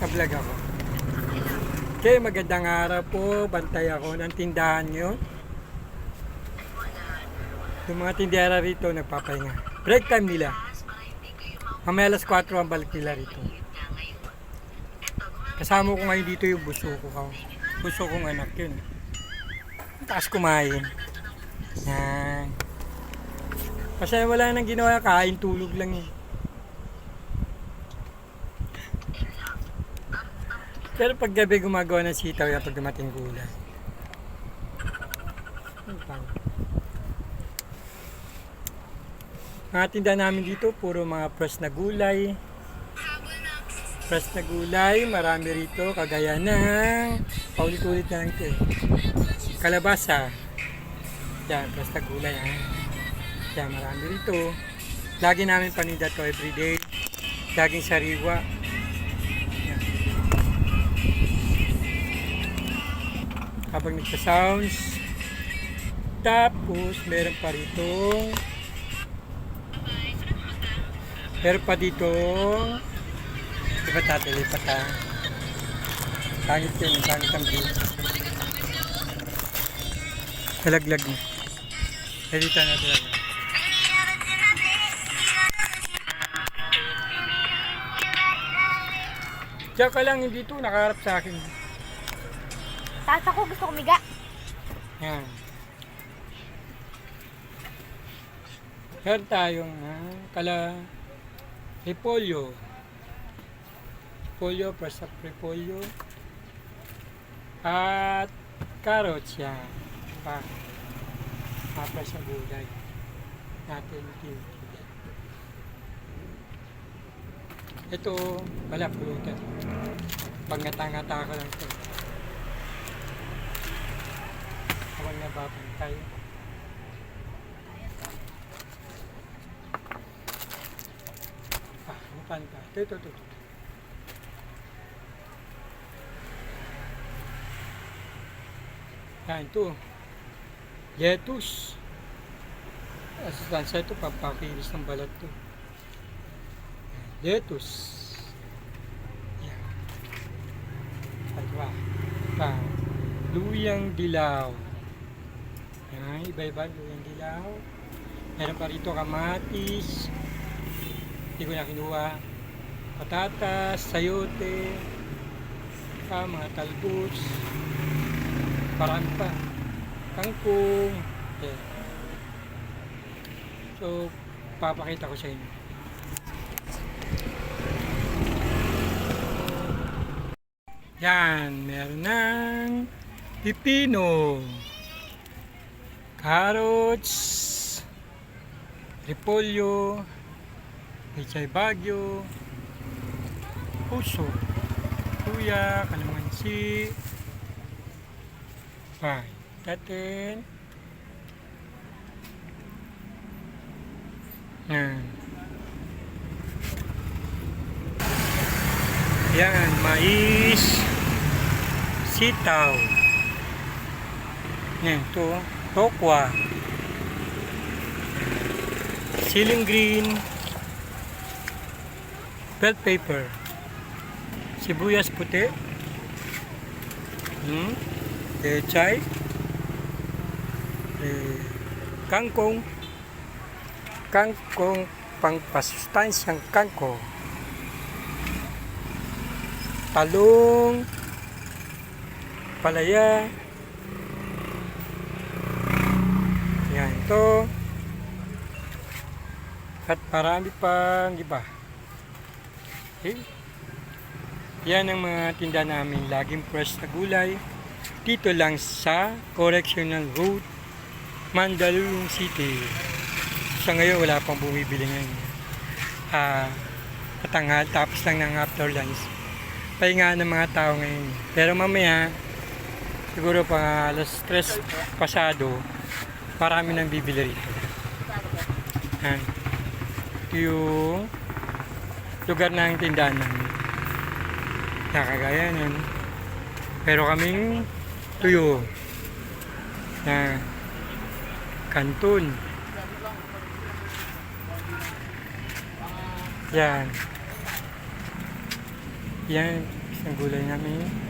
nagbablog ako. Okay, magandang araw po. Bantay ako ng tindahan nyo. Yung mga tindera rito nagpapahinga. Break time nila. Mamaya alas 4 ang balik nila rito. Kasama ko ngayon dito yung buso ko. Buso kong anak yun. Taas kumain. Yan. Kasi wala nang ginawa, kain tulog lang eh. Pero pag gabi gumagawa ng sitaw yan pag dumating gulay. Mga tinda namin dito, puro mga fresh na gulay. Fresh na gulay, marami rito, kagaya ng paulit-ulit na lang ito eh. Kalabasa. Yan, fresh na gulay ha. Yan, marami rito. Lagi namin paninda to everyday. Laging sariwa. Yan. Habang nagsa-sounds. Tapos, meron pa rito. Meron pa dito. Lipat natin, lipat ha. Pangit yun, pangit ang view. Talaglag na. Edita natin lang. Diyan ka lang, hindi ito nakaharap sa akin. Taas ako, gusto ko miga. Yan. Meron tayong repolyo. Repolyo, press up repolyo. At carrots yan. Press na gulay. Natin dito. Ito, wala pulutan. Pangata-ngata ko lang ito. Habang nababantay. Mukan ka. Ito. Yan ito. Lettuce. Asustansa ito, pampakilis ng balat ito. Lettuce. Yan. Luyang dilaw. Yan, iba-iba luyang dilaw. Meron pa rito kamatis. Hindi ko na kinuha. Patatas, sayote, mga talbos, parang pa, kangkong. Yeah. So, papakita ko sa inyo. Yan, meron ng pipino, carrots, repolyo, pechay bagyo, puso, luya, kalamansi, natin. Yan, mais, sitaw. Yan, ito, tokwa, ceiling green, bell pepper, sibuyas puti, pechay, kangkong pangpasustansyang kangkong, talong, palaya, yan ito, at marami pang iba. Okay. Yan ang mga tinda namin, laging fresh na gulay dito lang sa Correctional Road, Mandaluyong City. Sa ngayon wala pang bumibili ngayon. Katanghal, tapos lang ng after lunch. Pahinga ng mga tao ngayon. Pero mamaya, siguro pa alas 3 pasado, marami nang bibili rito. Yan. Ito yung lugar ng tindahan namin. Nakagaya nun. Pero kaming tuyo. Na kanton. Yan. Yan. ang gulay namin.